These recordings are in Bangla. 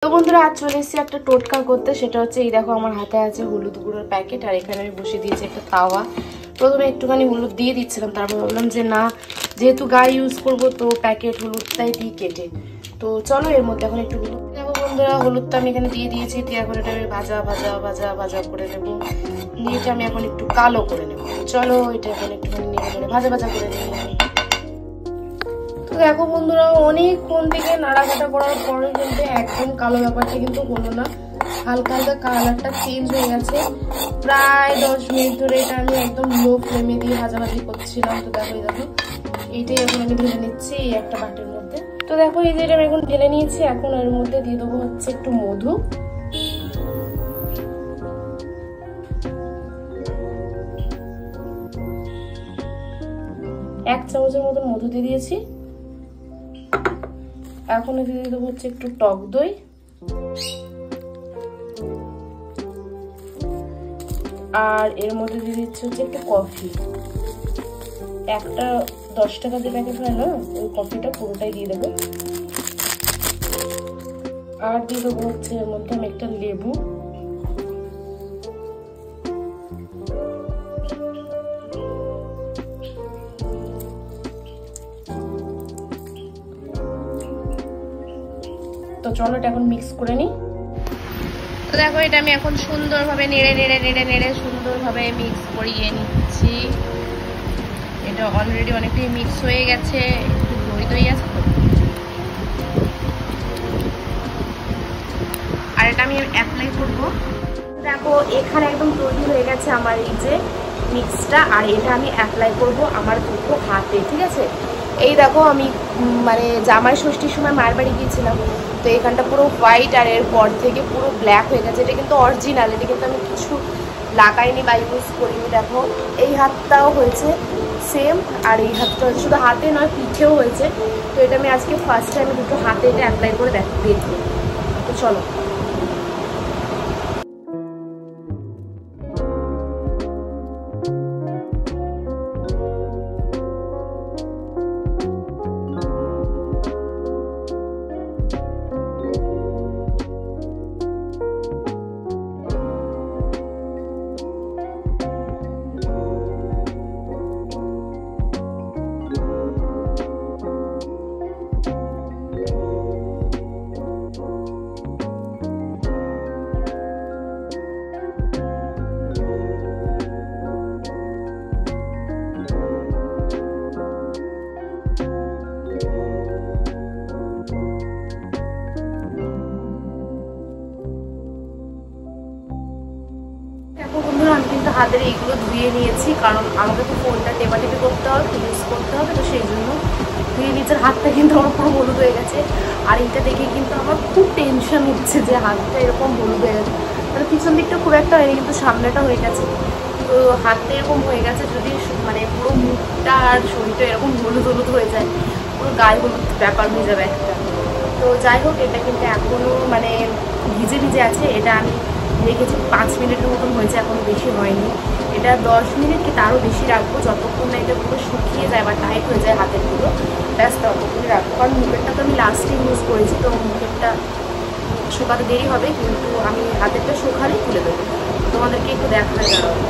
তো বন্ধুরা আজ চলে এসেছি একটা টোটকা করতে। সেটা হচ্ছে এই দেখো আমার হাতে আছে হলুদ গুঁড়োর প্যাকেট, আর এখানে আমি বসিয়ে দিয়েছি একটা তাওয়া। প্রথমে একটুখানি হলুদ দিয়ে দিচ্ছিলাম, তারপর ভাবলাম যে না, যেহেতু গায়ে ইউজ করবো তো প্যাকেট হলুদটাই দিই কেটে। তো চলো এর মধ্যে এখন একটু হলুদ দেখো বন্ধুরা, হলুদটা আমি এখানে দিয়ে দিয়েছি। দিয়ে এখন এটা আমি ভাজা ভাজা ভাজা ভাজা করে নেবো। দিয়ে এটা আমি এখন একটু কালো করে নেবো। চলো এটা এখন একটুখানি নেড়ে ভাজা ভাজা করে নেবো। তো দেখো বন্ধুরা, অনেকক্ষণ থেকে নাড়াঘাটা করার পরে কিন্তু একদম কালো ব্যাপারটা কিন্তু হলো না, হালকা হালকা কালারটা চেঞ্জ হয়ে গেছে। প্রায় 10 মিনিট ধরে এটা আমি একদম লো ফ্লেমে দিয়ে ভাজাভাজি করছিলাম। তো দেখো এইটাই এখন আমি ঢেলে নিচ্ছি এই একটা বাটির মধ্যে। তো দেখো এই যে আমি এখন ঢেলে নিয়েছি। এখন এর মধ্যে দিয়ে দেবো হচ্ছে একটু মধু। এক চামচের মতন মধু দিয়ে দিয়েছি। এখন দিয়ে দেবো হচ্ছে একটু টক দই, আর এর মধ্যে দিয়ে দিচ্ছি হচ্ছে একটু কফি। একটা 10 টাকা দিয়ে প্যাকেট হয় না, ওই কফিটা পুরোটাই দিয়ে দেবো। আর দিয়ে দেবো হচ্ছে এর মধ্যে আমি একটা লেবু। তো চলো এটা এখন মিক্স করে নিই। তো দেখো এটা আমি এখন সুন্দরভাবে নেড়ে নেড়ে নেড়ে নেড়ে সুন্দরভাবে মিক্স করিয়ে নিচ্ছি। এটা অলরেডি অনেকটাই মিক্স হয়ে গেছে, একটু দই দই আছে তো। আর এটা আমি অ্যাপ্লাই করবো। দেখো এখানে একদম তৈরি হয়ে গেছে আমার এই যে মিক্সটা, আর এটা আমি অ্যাপ্লাই করব আমার দুটো হাতে, ঠিক আছে। এই দেখো আমি মানে জামাই ষষ্ঠীর সময় মায়ের বাড়ি গিয়েছিলাম, তো এখানটা পুরো হোয়াইট আর এর পর থেকে পুরো ব্ল্যাক হয়ে গেছে। এটা কিন্তু অরিজিনাল, এটা কিন্তু আমি কিছু লাগাইনি বা ইউজ করিনি। দেখো এই হাতটাও হয়েছে সেম, আর এই হাতটা হচ্ছে শুধু হাতে নয় পিঠেও হয়েছে। তো এটা আমি আজকে ফার্স্ট টাইম দুটো হাতে এটা অ্যাপ্লাই করে দেখবো। তো চলো আমি কিন্তু হাতের এইগুলো ধুয়ে নিয়েছি, কারণ আমাকে তো ফোনটা টেপাটেপি করতে হবে, ইউজ করতে হবে, তো সেই জন্য ধুয়ে নিচের হাতটা কিন্তু আমার পুরো হলুদ হয়ে গেছে। আর এইটা দেখে কিন্তু আমার খুব টেনশন হচ্ছে যে হাতটা এরকম হলুদ হয়ে গেছে। মানে পিছন দিকটা খুব একটা হয়নি, কিন্তু সামনেটা হয়ে গেছে। তো হাতটা এরকম হয়ে গেছে, যদি মানে পুরো মুখটা আর শরীরটা এরকম হলুদ হলুদ হয়ে যায়, পুরো গায়ে হলুদ ব্যাপার হয়ে যাবে একটা। তো যাই হোক এটা কিন্তু এখনও মানে ভিজে ভিজে আছে। এটা আমি রেখেছি 5 মিনিটের মতন হয়েছে, এখনো বেশি হয়নি। এটা 10 মিনিট কি তারও বেশি রাখবো, যতক্ষণ না এটা পুরো শুকিয়ে যায় বা টাইট হয়ে যায় হাতের পুরো, ব্যাস ততক্ষণই রাখবো। কারণ মুখেরটা তো আমি লাস্টে ইউজ করেছি, তো মুখেরটা শুকাতে দেরি হবে, কিন্তু আমি হাতেরটা শুকালেই তুলে দেবো। তোমাদেরকে একটু দেখাই দাঁড়াবো।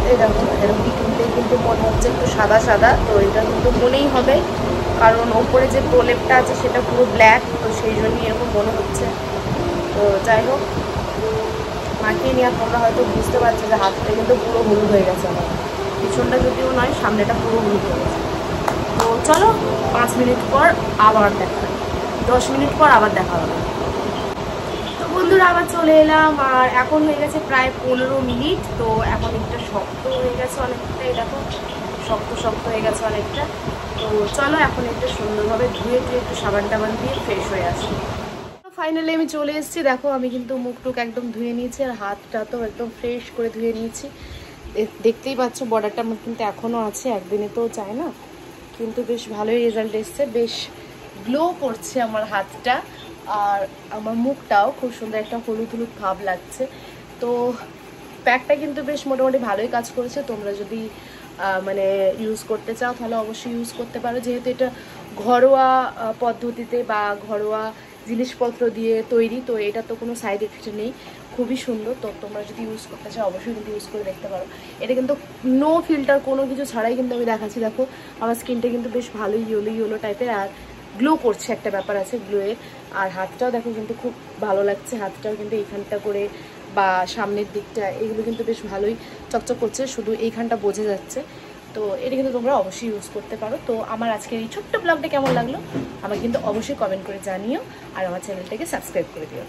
এই দেখো এরকম কিনতে কিন্তু মনে হচ্ছে একটু সাদা সাদা, তো এটা কিন্তু মনেই হবে, কারণ ওপরে যে প্রলেপটা আছে সেটা পুরো ব্ল্যাক, তো সেই জন্যই এরকম মনে হচ্ছে। তো যাই হোক মাখিয়ে নিয়ে তোমরা হয়তো বুঝতে পারছো যে হাতটা কিন্তু পুরো হলুদ হয়ে গেছে আমার, পিছনটা যদিও নয় সামনেটা পুরো হলুদ হয়ে গেছে। তো চলো 5 মিনিট পর আবার দেখা, 10 মিনিট পর আবার দেখা হবে। তো বন্ধুরা আবার চলে এলাম, আর এখন হয়ে গেছে প্রায় 15 মিনিট। তো এখন একটা শক্ত হয়ে গেছে অনেকটা, দেখো শক্ত শক্ত হয়ে গেছে অনেকটা। তো চলো এখন একটু সুন্দরভাবে ধুয়ে একটু সাবান টাবান দিয়ে ফ্রেশ হয়ে আসি। ফাইনালি আমি চলে এসেছি। দেখো আমি কিন্তু মুখ টুক একদম ধুয়ে নিয়েছি, আর হাতটা তো একদম ফ্রেশ করে ধুয়ে নিয়েছি। দেখতেই পাচ্ছ বর্ডারটা আমার কিন্তু এখনও আছে, একদিনে তো চায় না, কিন্তু বেশ ভালোই রেজাল্ট এসছে, বেশ গ্লো করছে আমার হাতটা। আর আমার মুখটাও খুব সুন্দর একটা হলুদ হলুদ ভাব লাগছে। তো প্যাকটা কিন্তু বেশ মোটামুটি ভালোই কাজ করেছে। তোমরা যদি মানে ইউজ করতে চাও তাহলে অবশ্যই ইউজ করতে পারো, যেহেতু এটা ঘরোয়া পদ্ধতিতে বা ঘরোয়া জিনিসপত্র দিয়ে তৈরি, তো এটা তো কোনো সাইড এফেক্ট নেই, খুবই সুন্দর। তো তোমরা যদি ইউজ করতে চাও অবশ্যই কিন্তু ইউজ করে দেখতে পারো। এটা কিন্তু নো ফিল্টার, কোনো কিছু ছাড়াই কিন্তু আমি দেখাচ্ছি। দেখো আমার স্কিনটা কিন্তু বেশ ভালোই ইয়েলো টাইপের, আর গ্লো করছে, একটা ব্যাপার আছে গ্লোয়ের। আর হাতটাও দেখো কিন্তু খুব ভালো লাগছে, হাতটাও কিন্তু এইখানটা করে বা সামনের দিকটা এগুলো কিন্তু বেশ ভালোই চকচক করছে, শুধু এইখানটা বোঝা যাচ্ছে। তো এটা কিন্তু তোমরা অবশ্যই ইউজ করতে পারো। তো আমার আজকের এই ছোট্ট ব্লগটা কেমন লাগলো আমাকে কিন্তু অবশ্যই কমেন্ট করে জানিও, আর আমার চ্যানেলটাকে সাবস্ক্রাইব করে দিও।